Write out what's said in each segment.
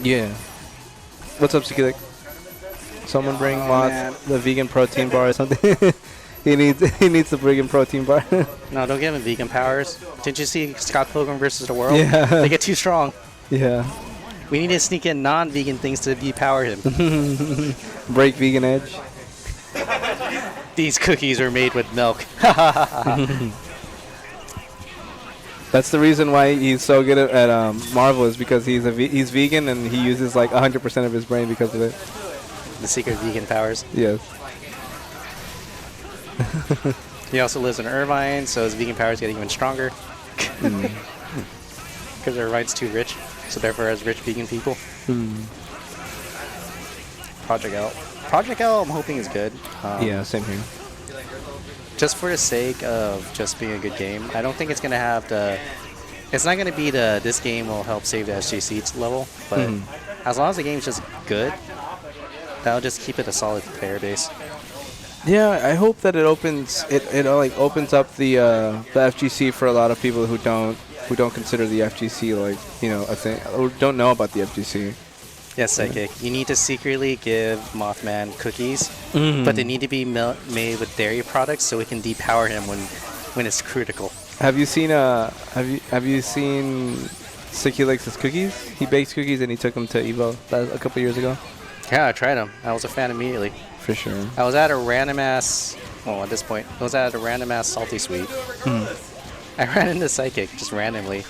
Yeah. What's up, Sikilek? Someone bring Moth the vegan protein bar or something. he needs the vegan protein bar. No, don't give him vegan powers. Didn't you see Scott Pilgrim versus the World? Yeah. They get too strong. Yeah. We need to sneak in non-vegan things to depower him. Break vegan edge. These cookies are made with milk. That's the reason why he's so good at Marvel is because he's vegan and he uses like 100% of his brain because of it. The secret vegan powers. Yes. He also lives in Irvine, so his vegan powers get even stronger. Because Irvine's too rich, so therefore has rich vegan people. Project L. Project L, I'm hoping is good. Yeah, same here. Just for the sake of just being a good game, I don't think it's gonna have the. It's not gonna be the this game will help save the SGC level, but as long as the game's just good, that'll just keep it a solid player base. Yeah, I hope that it opens like opens up the FGC for a lot of people who don't consider the FGC like a thing or don't know about the FGC. Yes, Psychic. You need to secretly give Mothman cookies, but they need to be made with dairy products so we can depower him when it's critical. Have you seen Sikilex's cookies? He bakes cookies and he took them to Evo a couple years ago. Yeah, I tried them. I was a fan immediately. For sure. I was at a random ass. Well, at this point, I was at a random ass salty sweet. I ran into Psychic just randomly.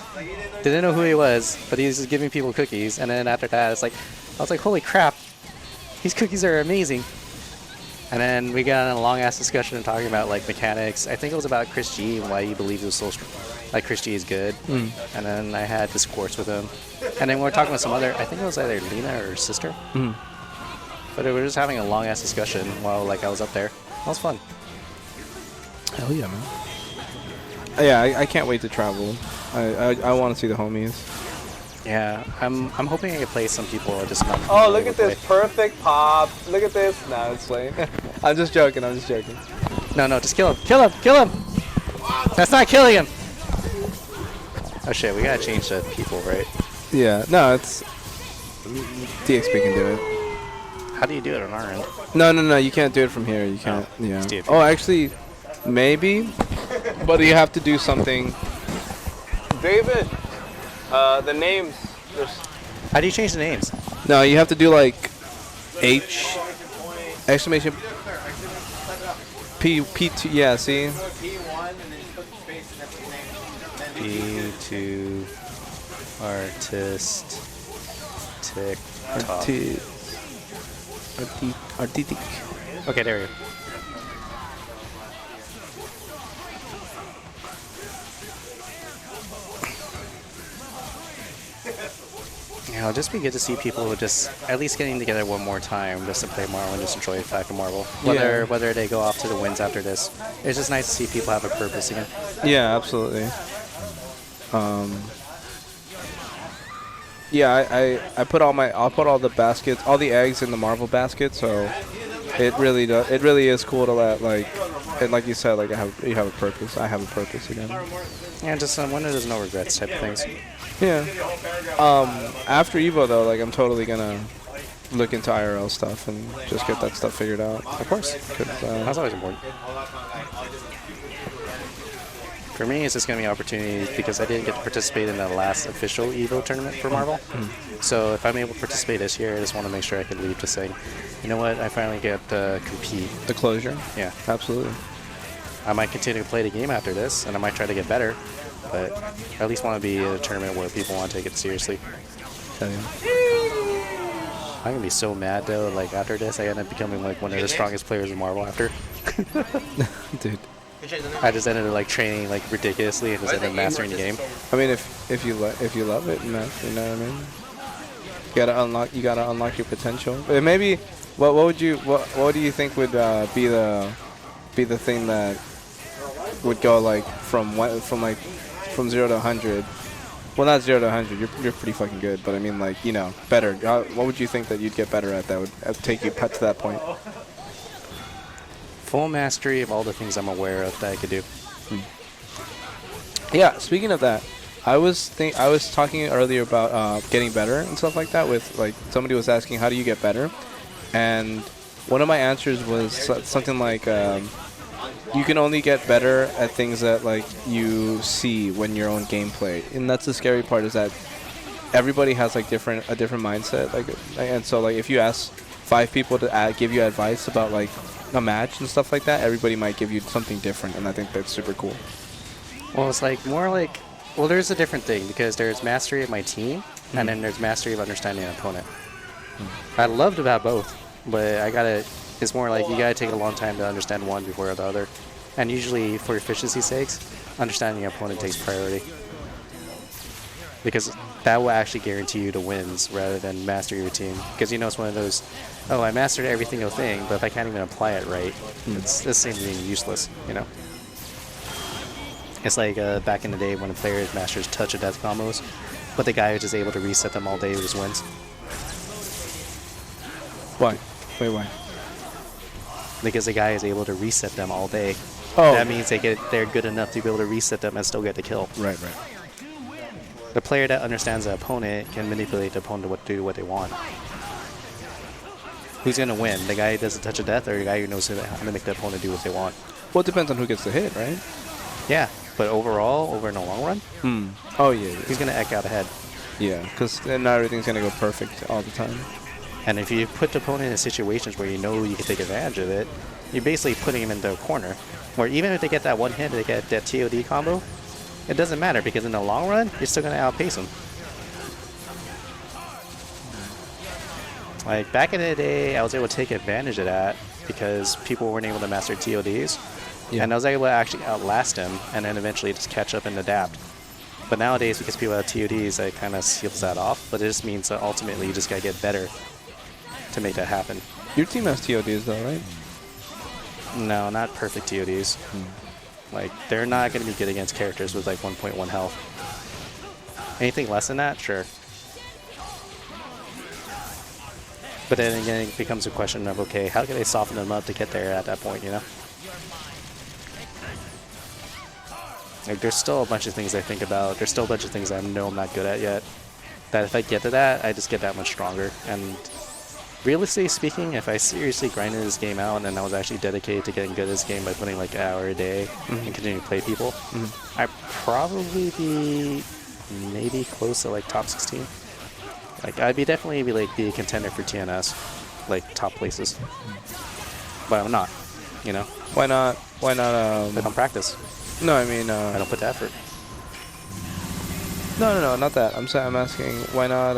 Didn't know who he was, but he was just giving people cookies. And then after that, I was like, holy crap, these cookies are amazing. And then we got in a long ass discussion and talking about like mechanics. I think it was about Chris G and why he believes it was so like Chris G is good. And then I had discourse with him. And then we were talking with some other. I think it was either Lena or her sister. But we were just having a long ass discussion while like I was up there. That was fun. Hell yeah, man. Yeah, I can't wait to travel. I want to see the homies. Yeah, I'm hoping I can play some people or just not. Oh, look at this perfect pop. Look at this. Nah, it's lame. I'm just joking. No, just kill him. Kill him. That's not killing him. Oh shit, we gotta change the people, right? Yeah, no, it's DXP can do it. How do you do it on our end? No, you can't do it from here. You can't. Oh, yeah. Oh, actually, maybe, but you have to do something. David, the names. How do you change the names? No, you have to do like H exclamation P2. Yeah, see. P2 Artiztikk. Artiztikk. Okay, there we go. Yeah, it'll just be good to see people who just at least getting together one more time just to play Marvel and just enjoy the fact of Marvel. Whether they go off to the wins after this, it's just nice to see people have a purpose again. Yeah, absolutely. Yeah, I put I'll put all the baskets, all the eggs in the Marvel basket, so it really is cool to let and like you said, like you have a purpose. I have a purpose again. Yeah, just when there's no regrets type of things. Yeah. After Evo though, like I'm totally gonna look into IRL stuff and just get that stuff figured out. Of course, that's always important. For me, it's just going to be an opportunity because I didn't get to participate in the last official Evo tournament for Marvel. So if I'm able to participate this year, I just want to make sure I can leave just saying, you know what, I finally get to compete. The closure? Yeah. Absolutely. I might continue to play the game after this, and I might try to get better, but I at least want to be in a tournament where people want to take it seriously. Yeah. I'm going to be so mad, though, like after this, I end up becoming like one of the strongest players in Marvel after. Dude. I just ended up like training like ridiculously and just ended up mastering the game. I mean, if you love it, you know what I mean. You gotta unlock your potential. But maybe, what do you think would be the thing that would go like from 0 to 100? Well, not 0 to 100. You're pretty fucking good, but I mean like better. What would you think that you'd get better at that would take you to that point? Full mastery of all the things I'm aware of that I could do. Yeah, speaking of that, I was talking earlier about getting better and stuff like that. With like somebody was asking how do you get better, and one of my answers was something like you can only get better at things that like you see when you're on gameplay, and that's the scary part is that everybody has like a different mindset. Like, and so like if you ask 5 people to give you advice about like a match and stuff like that, everybody might give you something different, and I think that's super cool. Well, it's like more like, well, there's a different thing because there's mastery of my team, and then there's mastery of understanding an opponent. I loved about both, but it's more like you gotta take a long time to understand one before the other. And usually, for efficiency's sakes, understanding your opponent takes priority. Because that will actually guarantee you the wins rather than master your team. Because you know it's one of those, oh, I mastered every single thing, but if I can't even apply it right, it's the same being useless, you know? It's like back in the day when a player masters touch of death combos, but the guy is just able to reset them all day with his wins. Why? Wait, why? Because the guy is able to reset them all day. Oh. That means they're good enough to be able to reset them and still get the kill. Right. The player that understands the opponent can manipulate the opponent to do what they want. Who's going to win? The guy who does a touch of death or the guy who knows how to make the opponent do what they want? Well, it depends on who gets the hit, right? Yeah, but overall, over in the long run, Oh, yeah. he's going to eke out ahead. Yeah, because not everything's going to go perfect all the time. And if you put the opponent in situations where you know you can take advantage of it, you're basically putting him into a corner. Where even if they get that one hit, they get that TOD combo, it doesn't matter because in the long run, you're still going to outpace them. Like back in the day, I was able to take advantage of that because people weren't able to master TODs. Yeah. And I was able to actually outlast him and then eventually just catch up and adapt. But nowadays, because people have TODs, it kind of seals that off. But it just means that ultimately you just got to get better to make that happen. Your team has TODs though, right? No, not perfect TODs. Like, they're not going to be good against characters with like 1.1 health. Anything less than that, sure. But then again, it becomes a question of, okay, how can they soften them up to get there at that point, you know? Like, there's still a bunch of things I think about. There's still a bunch of things I know I'm not good at yet. That if I get to that, I just get that much stronger. And realistically speaking, if I seriously grinded this game out and then I was actually dedicated to getting good at this game by putting like an hour a day and continuing to play people, I'd probably be maybe close to like top 16. Like, I'd be definitely be a contender for TNS, like top places. But I'm not, you know? Why not? Why not? I don't practice. No, I mean, I don't put the effort. No, not that. I'm asking, why not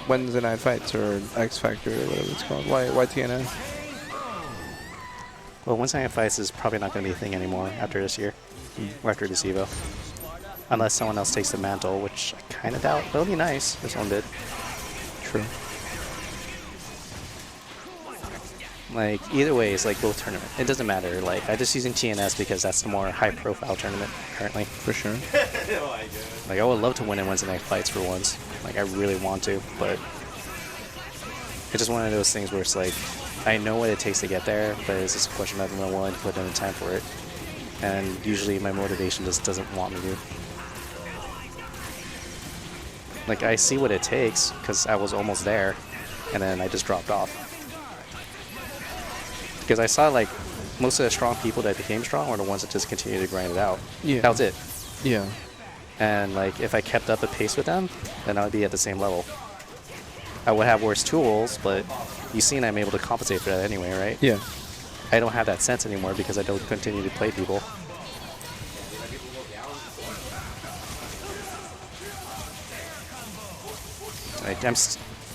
Wednesday Night Fights or X Factor or whatever it's called? Why TNS? Well, Wednesday Night Fights is probably not going to be a thing anymore after this year, or after this Evo. Unless someone else takes the mantle, which I kind of doubt. But it'll be nice if someone did. True. Like, either way, it's like both tournament. It doesn't matter. Like, I'm just using TNS because that's the more high-profile tournament currently. For sure. Like, I would love to win in Wednesday Night Fights for once. Like, I really want to, but it's just one of those things where it's like, I know what it takes to get there, but it's just a question of I'm willing to put in the time for it. And usually my motivation just doesn't want me to. Like, I see what it takes because I was almost there, and then I just dropped off. Because I saw, like, most of the strong people that became strong were the ones that just continued to grind it out. Yeah. That was it. Yeah. And, like, if I kept up the pace with them, then I would be at the same level. I would have worse tools, but you've seen I'm able to compensate for that anyway, right? Yeah. I don't have that sense anymore because I don't continue to play people. Like,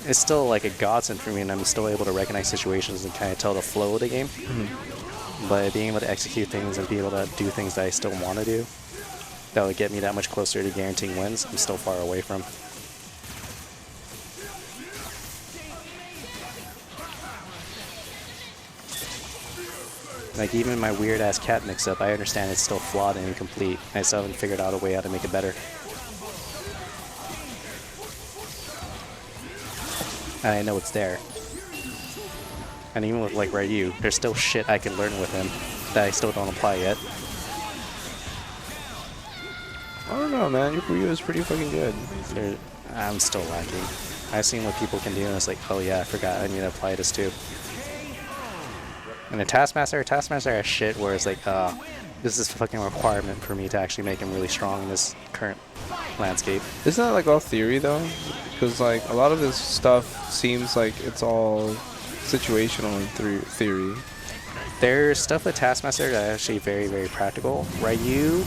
it's still like a godsend for me, and I'm still able to recognize situations and kind of tell the flow of the game. But being able to execute things and be able to do things that I still want to do, that would get me that much closer to guaranteeing wins, I'm still far away from. Like, even my weird-ass cat mix-up, I understand it's still flawed and incomplete. I still haven't figured out a way how to make it better. And I know it's there. And even with, like, Ryu, there's still shit I can learn with him that I still don't apply yet. I don't know, man. Your Ryu is pretty fucking good. I'm still lacking. I've seen what people can do, and it's like, oh yeah, I forgot I need to apply this too. And the Taskmaster has shit where it's like, this is a fucking requirement for me to actually make him really strong in this current landscape. Isn't that like all theory though? Because like a lot of this stuff seems like it's all situational in theory. There's stuff with Taskmaster that are actually very, very practical. Ryu,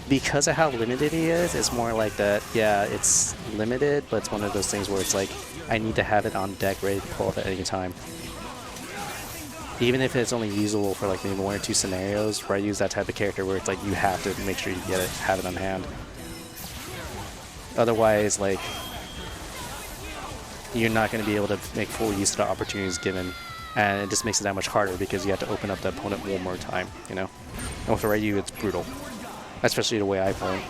because of how limited he is, it's more like that, yeah, it's limited, but it's one of those things where it's like, I need to have it on deck ready to pull up at any time. Even if it's only usable for like maybe 1 or 2 scenarios, Ryu's that type of character where it's like, you have to make sure you get it, have it on hand. Otherwise, like, you're not going to be able to make full use of the opportunities given. And it just makes it that much harder because you have to open up the opponent one more time, you know? And with Ryu, it's brutal. Especially the way I play.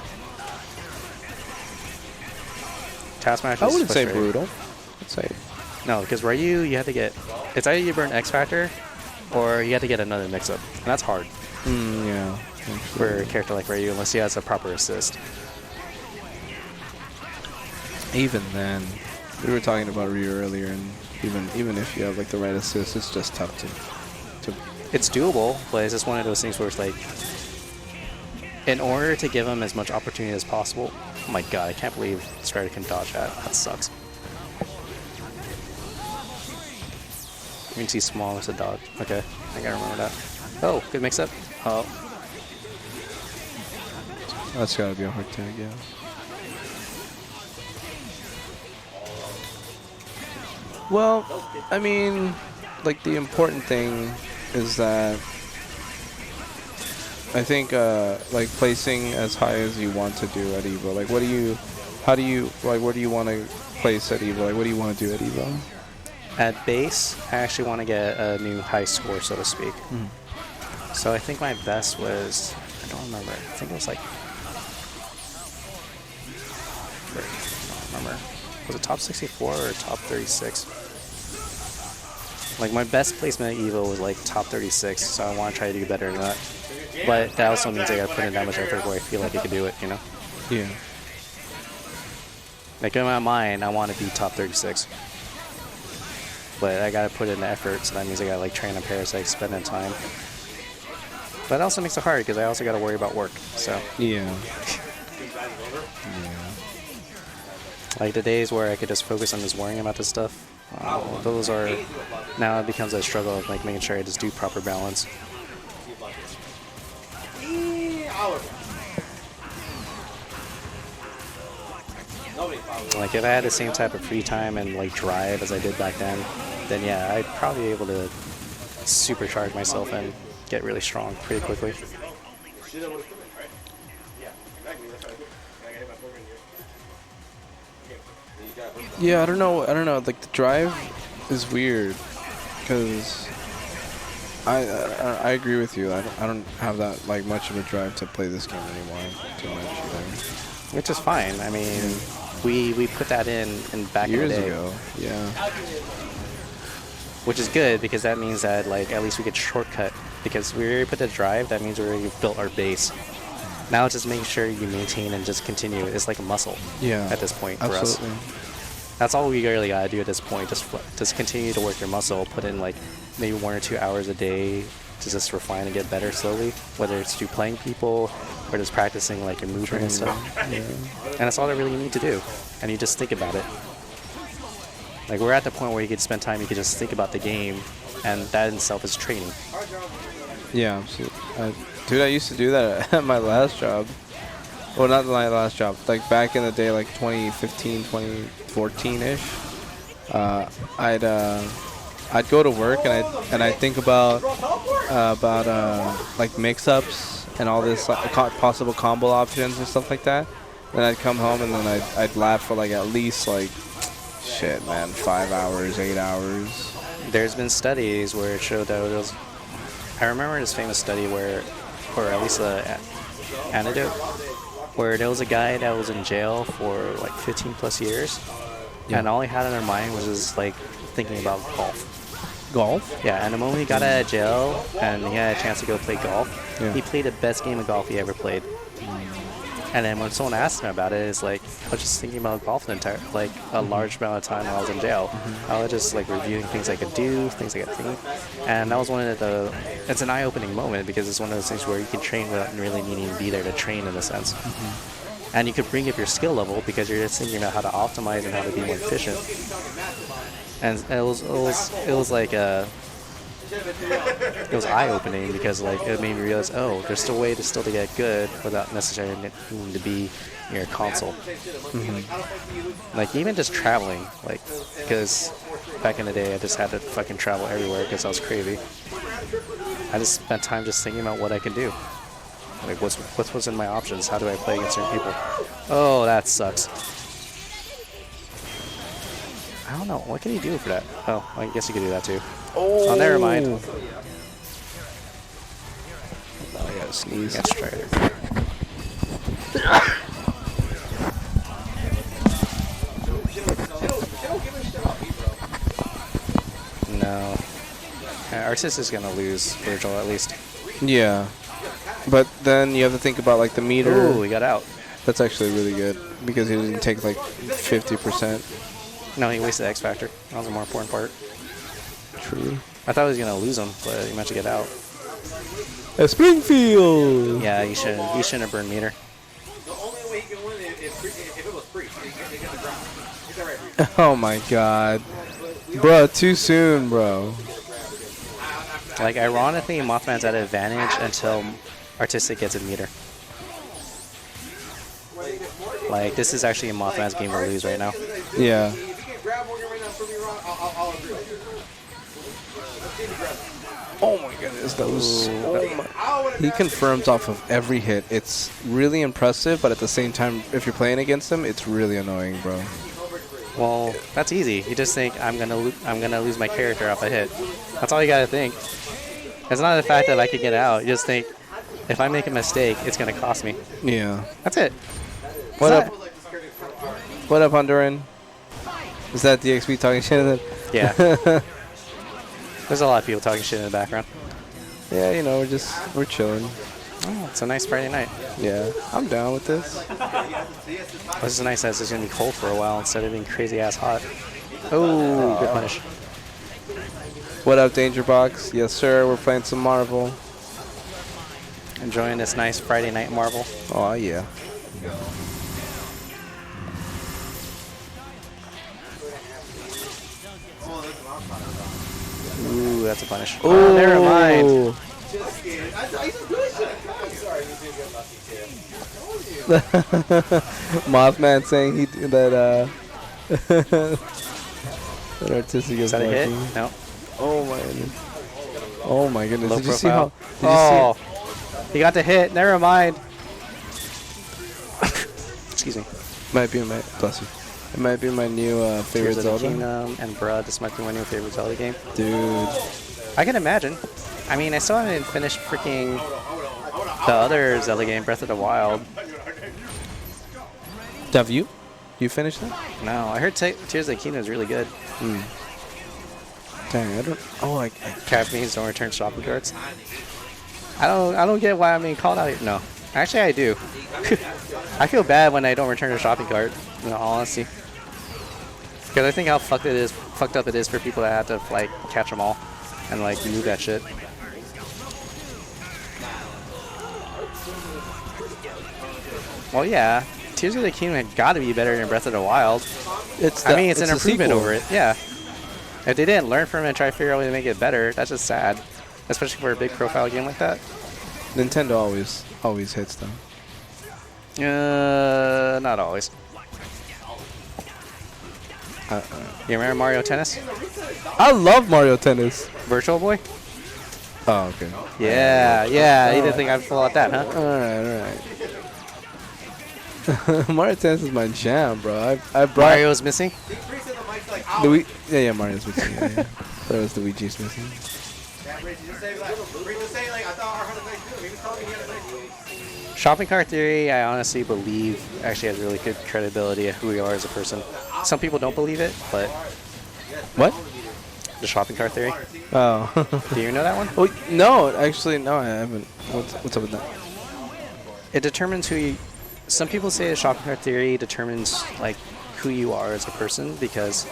Taskmaster. I wouldn't say brutal. I'd say no, because Ryu, you have to get. It's either you burn X Factor, or you have to get another mix-up, and that's hard. Yeah. For a character like Ryu, unless he has a proper assist. Even then, we were talking about Ryu earlier, and even if you have like the right assist, it's just tough to. It's doable, but it's just one of those things where it's like, in order to give him as much opportunity as possible. Oh my god, I can't believe Strider can dodge that. That sucks. You can see small as a dodge. Okay, I gotta remember that. Oh, good mix up. Oh. That's gotta be a hard tag, yeah. Well, I mean, like the important thing is that I think like placing as high as you want to do at Evo. Like, where do you want to place at Evo? Like, what do you want to do at Evo? At base, I actually want to get a new high score, so to speak. So I think my best was, I don't remember. I think it was like, I don't remember. Was it top 64 or top 36? Like my best placement at Evo was like top 36, so I want to try to do better than that. But that also means I gotta put in that much effort where I feel like I can do it, you know? Yeah. Like in my mind, I want to be top 36. But I gotta put in the effort, so that means I gotta like train on Parasite, spend that time. But it also makes it hard because I also gotta worry about work, so. Yeah. Like the days where I could just focus on just worrying about this stuff, those are, now it becomes a struggle of like making sure I just do proper balance. Like if I had the same type of free time and like drive as I did back then yeah, I'd probably be able to supercharge myself and get really strong pretty quickly. Yeah, I don't know. Like the drive is weird because I agree with you. I don't have that like much of a drive to play this game anymore too much either. Which is fine. I mean, we put that in back years in the day. ago. Yeah. Which is good because that means that like at least we get shortcut because we already put the drive. That means we already built our base. Now it's just making sure you maintain and just continue. It's like a muscle. Yeah. At this point for absolutely. us. That's all we really gotta do at this point. Just continue to work your muscle. Put in like maybe 1 or 2 hours a day to just refine and get better slowly. Whether it's through playing people or just practicing like your movement and stuff. Yeah. And that's all that really you need to do. And you just think about it. Like we're at the point where you could spend time, you could just think about the game, and that in itself is training. Yeah, absolutely. Dude, I used to do that at my last job. Well, not my last job. Like back in the day, like 2015, 2014-ish. I'd go to work and I'd think about like mix-ups and all this like, possible combo options and stuff like that. Then I'd come home and then I'd laugh for like at least like, shit, man, 5 hours, 8 hours. There's been studies where it showed that it was. I remember this famous study where, or at least the anecdote, where there was a guy that was in jail for like 15 plus years, and all he had in their mind was just like thinking about golf. Golf? Yeah, and the moment he got out of jail and he had a chance to go play golf, he played the best game of golf he ever played. And then when someone asked me about it, it's like I was just thinking about golf a large amount of time while I was in jail. I was just like reviewing things I could do, things I could think, and that was one of the. It's an eye-opening moment because it's one of those things where you can train without really needing to be there to train in a sense. And you could bring up your skill level because you're just thinking about how to optimize and how to be more efficient. And it was like it was eye-opening because like it made me realize, oh, there's still a way to get good without necessarily needing to be near a console. Like even just traveling, like because back in the day I just had to fucking travel everywhere because I was crazy. I just spent time just thinking about what I can do. Like what's in my options? How do I play against certain people? Oh, that sucks. I don't know. What can you do for that? Oh, I guess you could do that too. Oh, never mind. Oh, I gotta sneeze. Let's try it. No. Artist is gonna lose Virgil at least. Yeah. But then you have to think about like the meter. Ooh, he got out. That's actually really good because he didn't take like 50%. No, he wasted X Factor. That was the more important part. True. I thought he was gonna lose him, but he managed to get out. Springfield! Yeah, you shouldn't have burned meter. Oh my god. Bro, too soon, bro. Like, ironically, Mothman's at an advantage until Artiztikk gets a meter. Like, this is actually Mothman's game to lose right now. Yeah. Oh my goodness, that was he confirms off of every hit. It's really impressive, but at the same time, if you're playing against him, it's really annoying, bro. Well, that's easy. You just think I'm gonna lose my character off a hit. That's all you gotta think. It's not the fact that I could get out. You just think if I make a mistake, it's gonna cost me. Yeah. That's it. What up? What up, Honduran? Is that DXP talking shit? Yeah. There's a lot of people talking shit in the background. Yeah, you know, we're chilling. Oh, it's a nice Friday night. Yeah, I'm down with this. This is nice as it's gonna be cold for a while instead of being crazy ass hot. Oh, good punish. What up, Danger Box? Yes, sir. We're playing some Marvel. Enjoying this nice Friday night Marvel. Oh yeah. Ooh, that's a punish. Oh, never mind. Mothman saying that that Artiztikk is that a hit? lucky. No. Oh my goodness. Oh my goodness. Low Did you see profile. how? He got the hit. Never mind. Excuse me. Might be my bless you. It might be my new favorite Tears of the Zelda. Kingdom and bruh, this might be my new favorite Zelda game. Dude. I can imagine. I mean, I still haven't finished freaking the other Zelda game, Breath of the Wild. Have you? You finished that? No, I heard Tears of the Kingdom is really good. Dang, I don't. Oh, I Japanese don't return shopping carts. I don't get why I'm being called out here. No, actually I do. I feel bad when I don't return a shopping cart. In all honesty, because I think how fucked up it is for people that have to like catch them all and like move that shit. Well, yeah, Tears of the Kingdom had got to be better than Breath of the Wild. It's an improvement over it. Yeah. If they didn't learn from it and try to figure out a way to make it better, that's just sad. Especially for a big profile game like that. Nintendo always hits them. Not always. You remember Mario Tennis? I love Mario Tennis. Virtual Boy? Oh, okay. Yeah, yeah. You didn't think I'd pull out that, huh? Alright. Mario Tennis is my jam, bro. I brought Mario's missing? Yeah, Mario's missing. Yeah. But it was Luigi's missing. Shopping cart theory, I honestly believe, actually has really good credibility of who you are as a person. Some people don't believe it, but... What? The shopping cart theory. Oh. Do you know that one? Oh, no, actually, no, I haven't. What's up with that? It determines who some people say the shopping cart theory determines like who you are as a person, because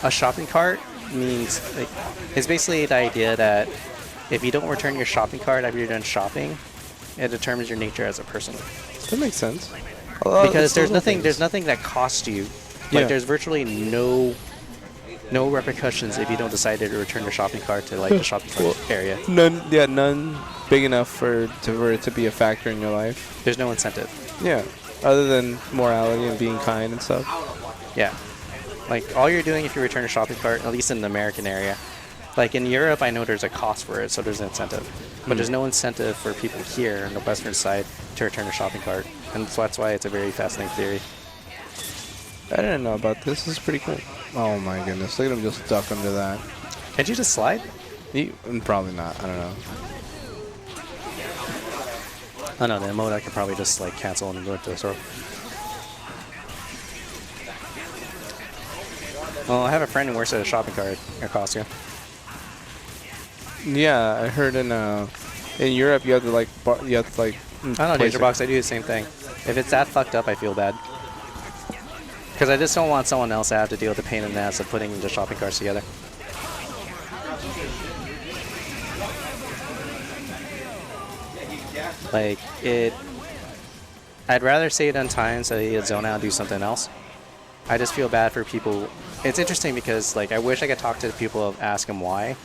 a shopping cart means like it's basically the idea that if you don't return your shopping cart after you're done shopping, it determines your nature as a person. That makes sense. Because there's nothing that costs you. Like there's virtually no repercussions if you don't decide to return your shopping cart to like the shopping cart area. None big enough for it to be a factor in your life. There's no incentive. Yeah, other than morality and being kind and stuff. Yeah, like all you're doing if you return a shopping cart, at least in the American area. Like in Europe, I know there's a cost for it, so there's an incentive. But there's no incentive for people here on the western side to return a shopping cart, and so that's why it's a very fascinating theory. I didn't know about this. This is pretty cool. Oh my goodness, look at him just duck under that. Can't you just slide? Probably not. I don't know. Oh no, the emote I could probably just like cancel and go to the store. Well, I have a friend who works at a shopping cart at Costco. Yeah, I heard in Europe you have to like I don't know, Danger Box. I do the same thing. If it's that fucked up, I feel bad. Because I just don't want someone else to have to deal with the pain in the ass of putting the shopping carts together. Like, I'd rather say it on time so he'd zone out and do something else. I just feel bad for people. It's interesting because, like, I wish I could talk to the people and ask them why.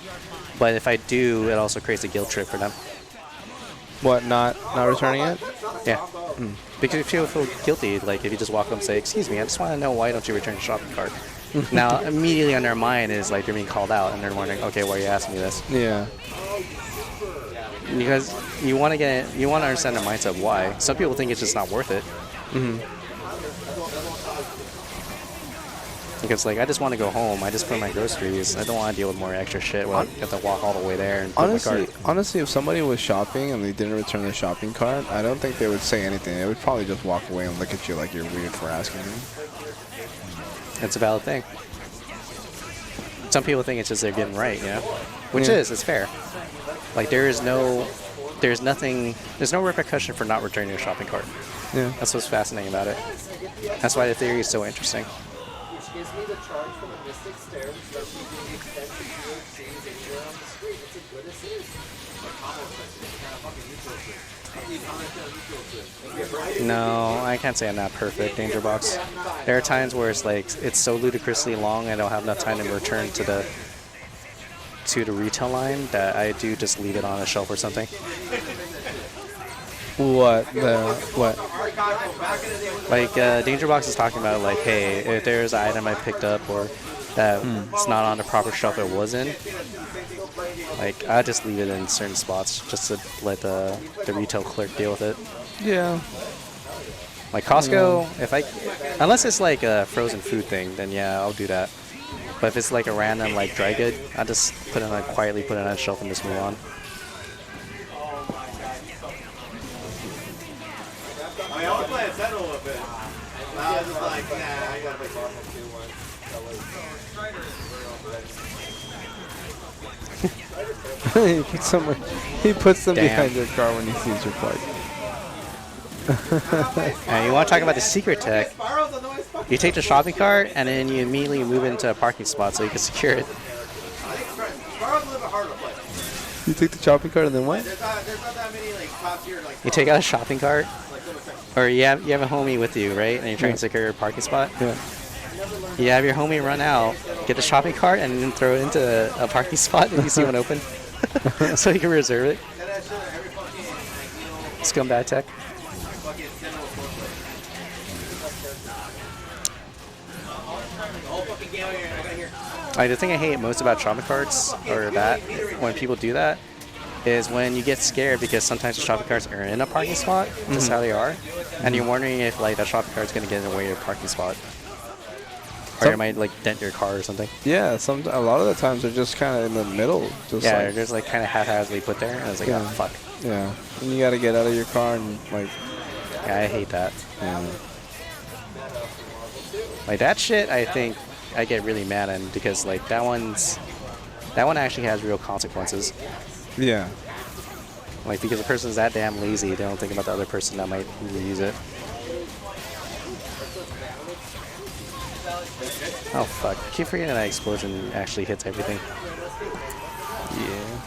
But if I do, it also creates a guilt trip for them. What, not returning it? Yeah. Because if you feel guilty, like if you just walk up and say, "Excuse me, I just want to know why don't you return your shopping cart?" Now, immediately on their mind is like they're being called out and they're wondering, "Okay, why are you asking me this?" Yeah. Because you want to understand their mindset of why. Some people think it's just not worth it. Because like I just want to go home. I just put my groceries. I don't want to deal with more extra shit. Well, I have to walk all the way there and put my cart. Honestly, if somebody was shopping and they didn't return their shopping cart, I don't think they would say anything. They would probably just walk away and look at you like you're weird for asking them. It's a valid thing. Some people think it's just they're getting right, you know? Which is, it's fair. Like there's no repercussion for not returning your shopping cart. Yeah. That's what's fascinating about it. That's why the theory is so interesting. Gives me the charge for the Mystic Stare, which does me the extent that you would see anywhere on the screen. It's as good as it is. Like combo sense, it's kind of fucking neutral. No, I can't say I'm not perfect, Danger Box. There are times where it's like it's so ludicrously long I don't have enough time to return to the retail line that I do just leave it on a shelf or something. What? Like Danger Box is talking about like, hey, if there's an item I picked up or that it's not on the proper shelf it was in, like I just leave it in certain spots just to let the retail clerk deal with it. Yeah. Like Costco, unless it's like a frozen food thing, then yeah, I'll do that. But if it's like a random like dry good, I just quietly put it on a shelf and just move on. I mean, I was playing Sentinel a little bit. I was just like, nah, I gotta play Marvel 2 1. He puts them Damn. behind your car when he sees your park. And you want to talk about the secret tech? You take the shopping cart and then you immediately move into a parking spot so you can secure it. Sparrow's a little bit harder to play. You take the shopping cart and then what? There's not that many like top tier like. You take out a shopping cart, or you have a homie with you, right? And you're trying to secure your parking spot. Yeah. You have your homie run out, get the shopping cart, and then throw it into a parking spot if you see one open, so you can reserve it. Scumbag tech. Like, the thing I hate most about shopping carts, or that, when people do that, is when you get scared because sometimes the shopping carts are in a parking spot, just how they are, and you're wondering if like that shopping cart's gonna get in the way of your parking spot, or it might like dent your car or something. Yeah, a lot of the times they're just kind of in the middle. Just Yeah, like, they're just like kind of haphazardly put there, and it's like, oh fuck. Yeah, and you gotta get out of your car and like. Yeah, I hate that. Yeah. Like that shit, I think I get really mad at because like that one actually has real consequences. Yeah. Like because the person's that damn lazy, they don't think about the other person that might use it. Oh fuck! I keep forgetting that explosion actually hits everything. Yeah.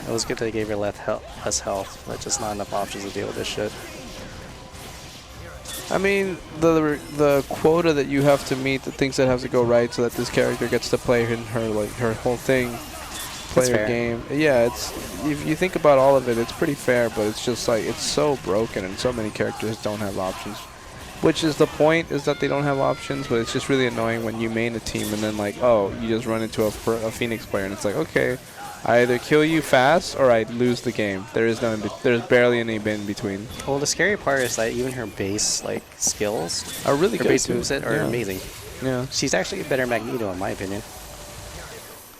It was good that they gave her less health, but just not enough options to deal with this shit. I mean, the quota that you have to meet, the things that have to go right, so that this character gets to play her whole thing, play her game. Yeah, it's if you think about all of it, it's pretty fair, but it's just like it's so broken, and so many characters don't have options. Which is the point, is that they don't have options, but it's just really annoying when you main a team and then like, oh, you just run into a Phoenix player, and it's like, okay, I either kill you fast or I lose the game. There's barely any in between. Well, the scary part is that even her base like skills are really her good. Base moveset are amazing. Yeah, she's actually a better Magneto in my opinion.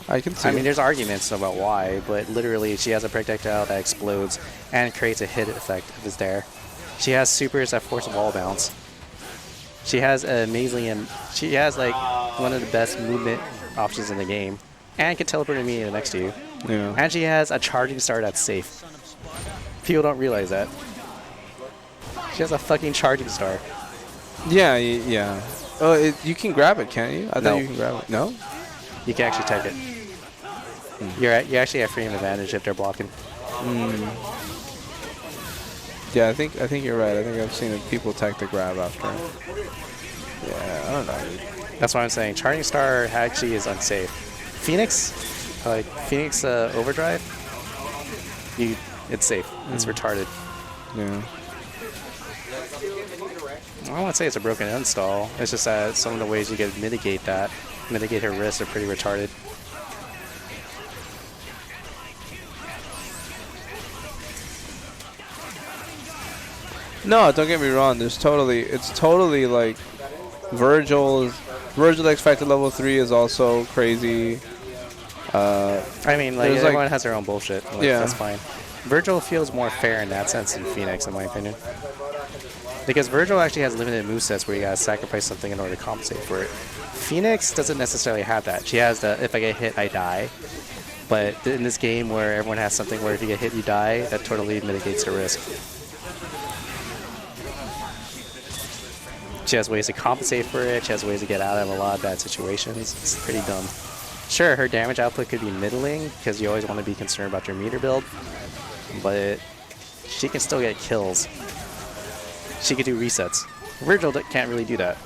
I can see. I mean, there's arguments about why, but literally she has a projectile that explodes and creates a hit effect if it's there. She has supers that force wall bounce. She has she has like one of the best movement options in the game, and can teleport immediately next to you. Yeah. And she has a charging star that's safe. People don't realize that. She has a fucking charging star. Yeah, yeah. Oh, you can grab it, can't you? I thought you can grab it. No? You can actually tech it. You actually have frame advantage if they're blocking. Yeah, I think you're right. I think I've seen people tech the grab after. Yeah, I don't know. That's what I'm saying. Charging star actually is unsafe. Phoenix overdrive. It's safe. It's retarded. Yeah. I don't want to say it's a broken install. It's just that some of the ways you can mitigate her risks are pretty retarded. No, don't get me wrong. It's totally like Virgil X Factor level 3 is also crazy. I mean, like everyone has their own bullshit. Like, yeah, that's fine. Virgil feels more fair in that sense than Phoenix, in my opinion. Because Virgil actually has limited movesets where you gotta sacrifice something in order to compensate for it. Phoenix doesn't necessarily have that. She has the if I get hit, I die. But in this game where everyone has something where if you get hit, you die, that totally mitigates the risk. She has ways to compensate for it. She has ways to get out of a lot of bad situations. It's pretty dumb. Sure, her damage output could be middling because you always want to be concerned about your meter build. But she can still get kills. She could do resets. Virgil can't really do that.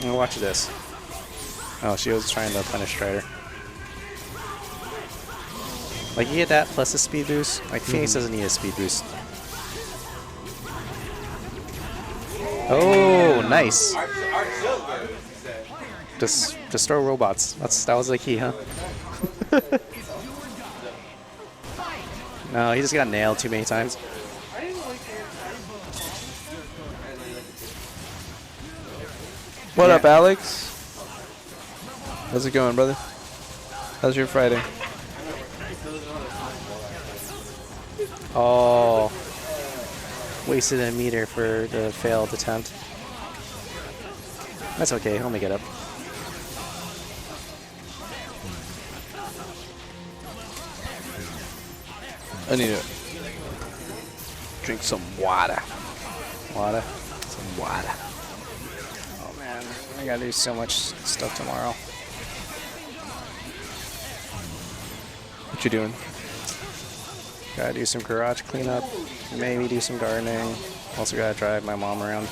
Now watch this. Oh, she was trying to punish Strider. Like, you get that plus a speed boost. Like, Phoenix doesn't need a speed boost. Oh, nice. Just destroy robots. That was the key, huh? No, he just got nailed too many times. What up, Alex? How's it going, brother? How's your Friday? Oh, wasted a meter for the failed attempt. That's okay, he'll make it up. I need to drink some water. Water? Some water. Oh man, I gotta do so much stuff tomorrow. What you doing? Gotta do some garage cleanup, maybe do some gardening. Also gotta drive my mom around. It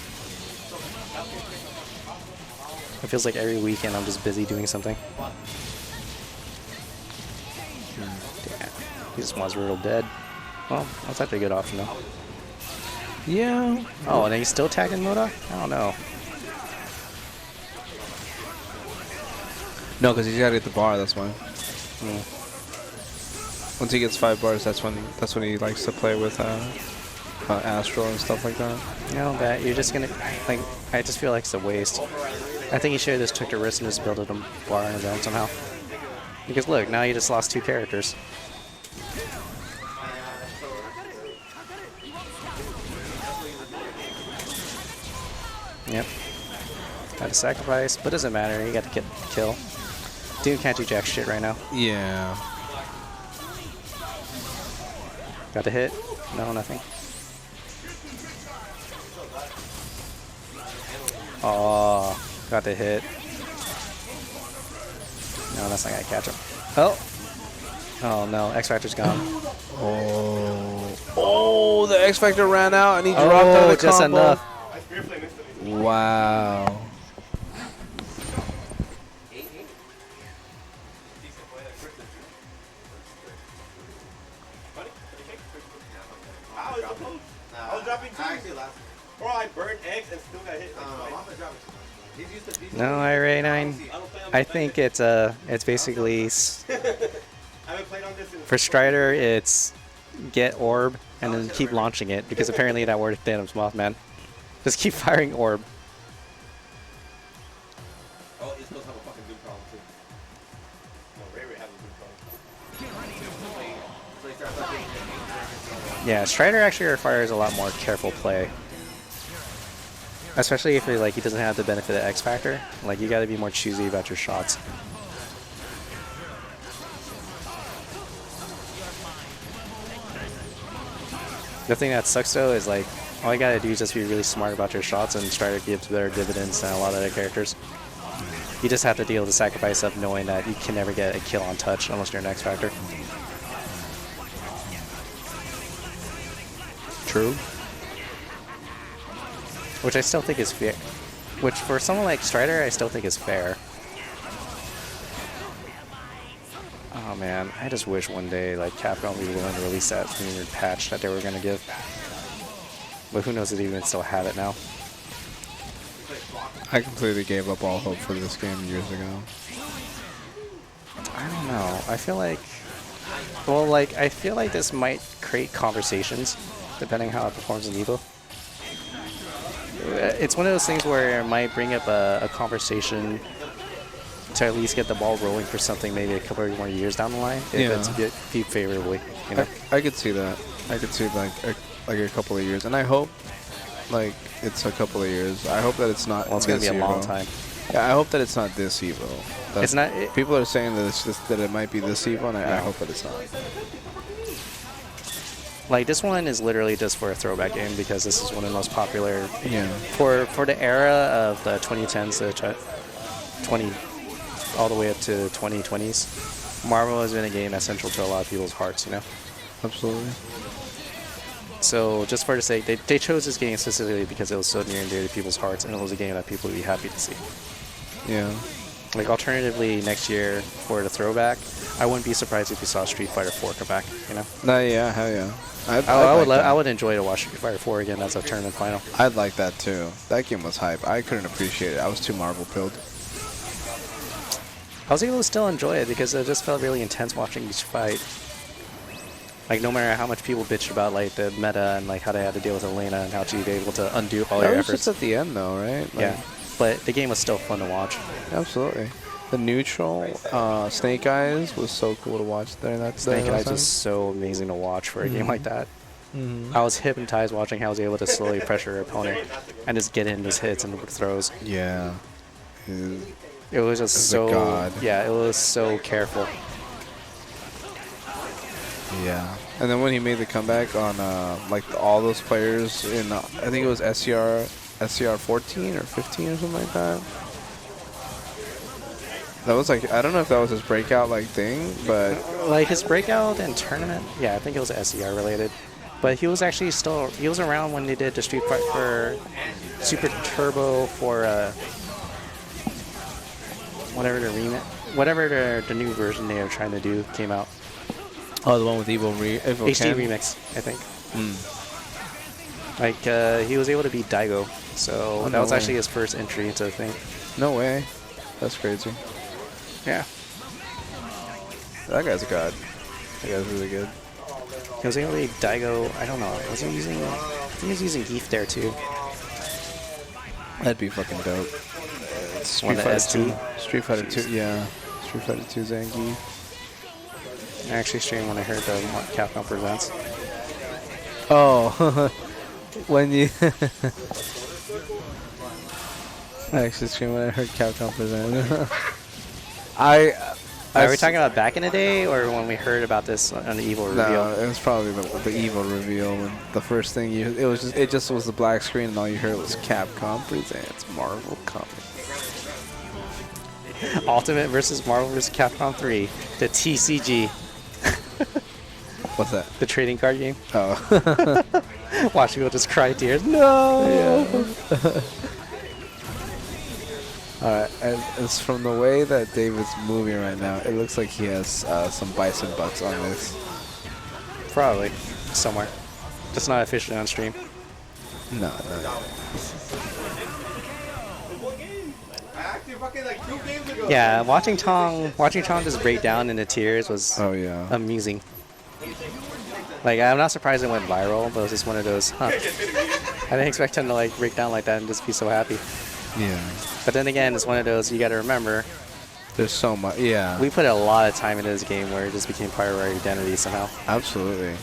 feels like every weekend I'm just busy doing something. Damn, he just wants Riddle dead. Well, that's actually a good option though. Yeah. Oh, and then he's still tagging Moda? I don't know. No, because he's got to get the bar, that's why. Once he gets 5 bars, that's when he likes to play with Astral and stuff like that. No, that you're just gonna like. I just feel like it's a waste. I think he should have just took the risk and just built a bar on his own somehow. Because look, now you just lost 2 characters. Yep. Had to sacrifice, but doesn't matter. You got to get the kill. Dude can't do jack shit right now. Yeah. Got a hit? No, nothing. Oh, got the hit. No, that's not gonna catch him. Oh! Oh no, X Factor's gone. Oh, the X Factor ran out and he dropped out of the just combo. enough. Wow. I was dropping two. Bro, I burned X and still got hit. No, IRA9. I think it's basically for Strider it's get orb and then keep launching it because apparently that worked Thanos Mothman. Just keep firing orb. Oh, he's supposed to have a fucking good problem too. No, Ray Ray has a good problem. Yeah, Strider actually requires a lot more careful play. Especially if he doesn't have the benefit of X Factor. Like you gotta be more choosy about your shots. The thing that sucks though is like all you gotta do is just be really smart about your shots, and Strider gives better dividends than a lot of other characters. You just have to deal with the sacrifice of knowing that you can never get a kill on touch unless you're an X Factor. True. Which I still think is fair. Which for someone like Strider, I still think is fair. Oh man, I just wish one day like Capcom would be willing to release that weird patch that they were gonna give. But who knows if they even still have it now. I completely gave up all hope for this game years ago. I don't know. I feel like, well, like I feel like this might create conversations, depending how it performs in Evo. It's one of those things where it might bring up a conversation to at least get the ball rolling for something maybe a couple more years down the line if it's viewed favorably. You know? I could see that. I could see like a couple of years, and I hope like it's a couple of years. I hope that it's not. Well, it's gonna be a long Evo. time. Yeah, I hope that it's not this Evo. It's not. People are saying that it's just that it might be this Evo, and I hope that it's not. Like this one is literally just for a throwback game because this is one of the most popular. Yeah. For the era of the 2010s to 20, all the way up to 2020s, Marvel has been a game that's central to a lot of people's hearts. You know. Absolutely. So just for the sake, they chose this game specifically because it was so near and dear to people's hearts, and it was a game that people would be happy to see. Yeah. Like alternatively, next year for the throwback, I wouldn't be surprised if we saw Street Fighter 4 come back. You know? No, yeah, hell yeah. I would enjoy to watch Street Fighter 4 again as a tournament final. I'd like that too. That game was hype. I couldn't appreciate it. I was too Marvel pilled. I was able to still enjoy it because it just felt really intense watching each fight. Like no matter how much people bitched about like the meta and like how they had to deal with Elena and how she'd be able to undo all your That was efforts. just at the end though, right? Like, Yeah, but the game was still fun to watch. Absolutely. The neutral Snake Eyes was so cool to watch there. Snake Eyes was so amazing to watch for a game like that. I was hypnotized watching how I was able to slowly pressure your opponent and just get in his hits and throws. Yeah. It was just As a so god. yeah, it was so careful. Yeah. And then when he made the comeback on like all those players in I think it was SCR 14 or 15 or something like that. That was like, I don't know if that was his breakout like thing, but Like his breakout in tournament, yeah, I think it was SER related. But he was actually he was around when they did the Street Fighter for Super Turbo for whatever the new version they were trying to do came out. oh, the one with Evo HD Remix, I think. Like he was able to beat Daigo, so that no was way. actually his first entry into the thing. No way. That's crazy. Yeah. That guy's a god. That guy's really good. He was able to beat Daigo. I don't know. Was he using? I think he was using Geef there too. That'd be fucking dope. One of the ST. Street Fighter 2, yeah. Street Fighter 2 Zangief. I actually streamed when I heard the Capcom Presents. Oh, when you... I actually streamed when I heard Capcom present. Are we talking about back in the day, or when we heard about this on the Evil reveal? No, it was probably the Evil reveal. When the first thing it just was the black screen, and all you heard was Capcom presents Marvel Comics. Ultimate versus Marvel vs. Capcom 3, the TCG, What's that? the trading card game. Oh. Watch people just cry tears. No. Yeah. Alright, it's from the way that David's moving right now, it looks like he has some bison butts on this. Probably somewhere, just not officially on stream. No. Yeah, watching Tong just break down into tears was Oh yeah. amusing. Like, I'm not surprised it went viral, but it was just one of those, I didn't expect him to like break down like that and just be so happy. Yeah. But then again, it's one of those, you gotta remember, There's so much. Yeah. we put a lot of time into this game where it just became part of our identity somehow. Absolutely.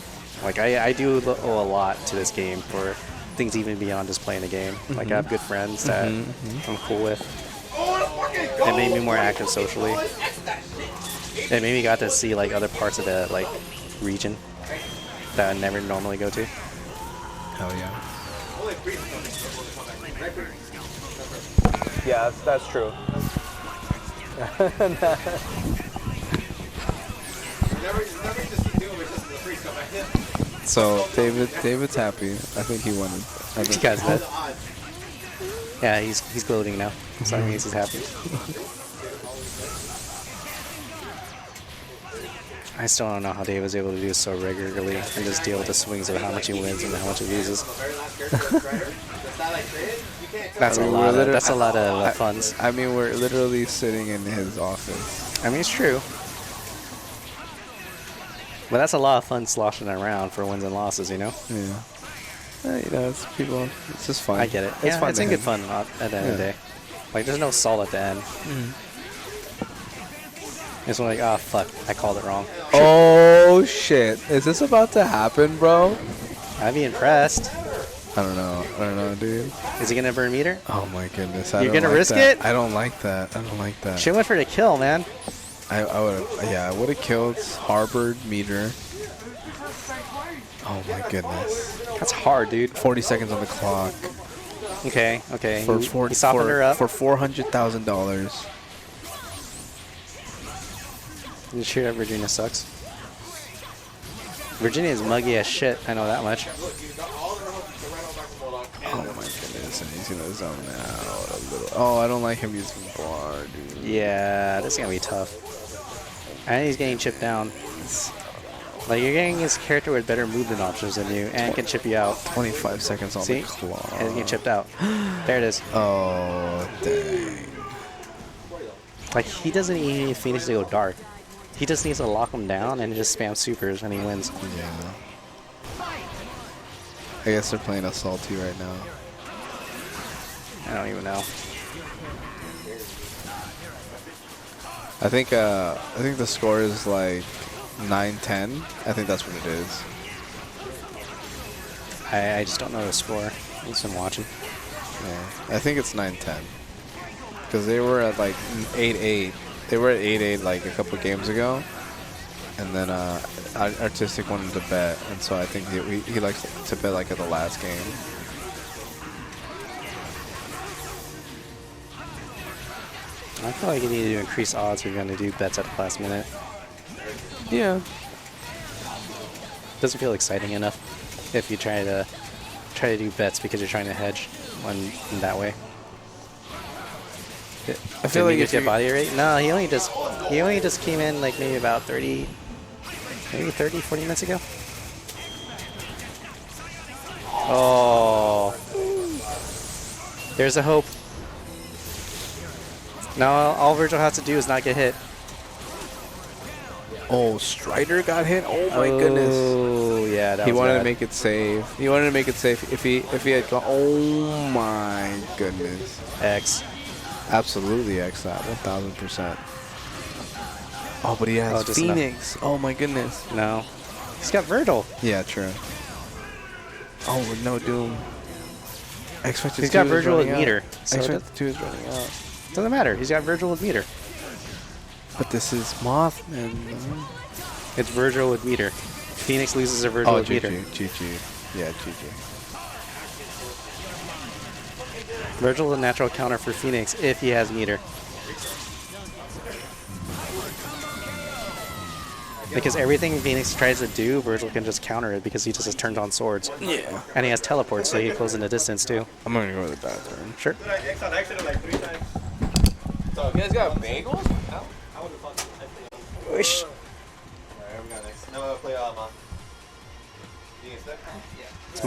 Like, I do owe a lot to this game for things even beyond just playing the game. Like, I have good friends that I'm cool with. It made me more active socially. It made me got to see like other parts of the like region that I never normally go to. Hell yeah. Yeah, that's true. So David's happy. I think he won. I You think guys bet. Yeah, he's gloating now. So that means he's happy. I still don't know how Dave was able to do this so regularly and just deal with the swings of how much he wins and how much he loses. That's I a mean, lot. we're That's a lot of funds. I mean, we're literally sitting in his office. I mean, it's true. But that's a lot of fun sloshing around for wins and losses, you know? Yeah. You know, it's people. It's just fun. I get it. It's Yeah, fun. it's to in good him. fun at the end of the day. Like, there's no soul at the end. It's like, oh, fuck, I called it wrong. Oh shit! Is this about to happen, bro? I'd be impressed. I don't know, dude. Is he going to burn meter? Oh my goodness! You're gonna risk that. it? I don't like that. I don't like that. She went for the kill, man. I would have. Yeah, I would have killed Harbored meter. Oh my goodness! That's hard, dude. 40 seconds on the clock. Okay. For He softened her up. for $400,000. You sure that Virginia sucks? Virginia is muggy as shit. I know that much. Oh my goodness! And he's gonna zone out a little. Oh, I don't like him using bar, dude. Yeah, this is gonna be tough. And he's getting chipped down. Like, you're getting his character with better movement options than you, and can chip you out. 25 seconds on See? the clock. And he's getting chipped out. There it is. Oh dang! Like, he doesn't even need Phoenix to go dark. He just needs to lock him down and just spam supers and he wins. Yeah. I guess they're playing Assaulty right now. I don't even know. I think the score is like 9-10. I think that's what it is. I just don't know the score. I've just been watching. Yeah. I think it's 9-10. Because they were at like 8-8. They were at 8-8 like a couple games ago. And then Artiztikk wanted to bet, and so I think he likes to bet like at the last game. I feel like you need to increase odds if you're going to do bets at the last minute. Yeah. Doesn't feel exciting enough if you try to do bets because you're trying to hedge in that way. I feel like if if you you, get body rate. No, he only just came in like maybe about 30, 40 minutes ago. Oh, there's a hope. Now all Virgil has to do is not get hit. oh, Strider got hit. Oh my goodness. Oh yeah, that He was wanted bad. to make it safe. He wanted to make it safe. If he had gone, oh my goodness. X. Absolutely X that 1000%. Oh, but he has just enough. Phoenix. Oh my goodness. No, he's got Virgil. Yeah, true. Oh no, Doom. X Factor He's 2 got is Virgil with running out. meter, so X it Factor 2 is running out. doesn't matter. He's got Virgil with meter. But this is Mothman. Man. It's Virgil with meter. Phoenix loses a Virgil Oh, with meter. GG. Yeah, GG. Virgil is a natural counter for Phoenix if he has meter. Because everything Phoenix tries to do, Virgil can just counter it because he just has turned on swords. Yeah. And he has teleport, so he goes into distance too. I'm gonna go to the bathroom. Sure. Dude, I X on accident like 3 times. So, you guys got bagels? I would have fucking. Wish. Alright, we got next. Now we'll play, You can step?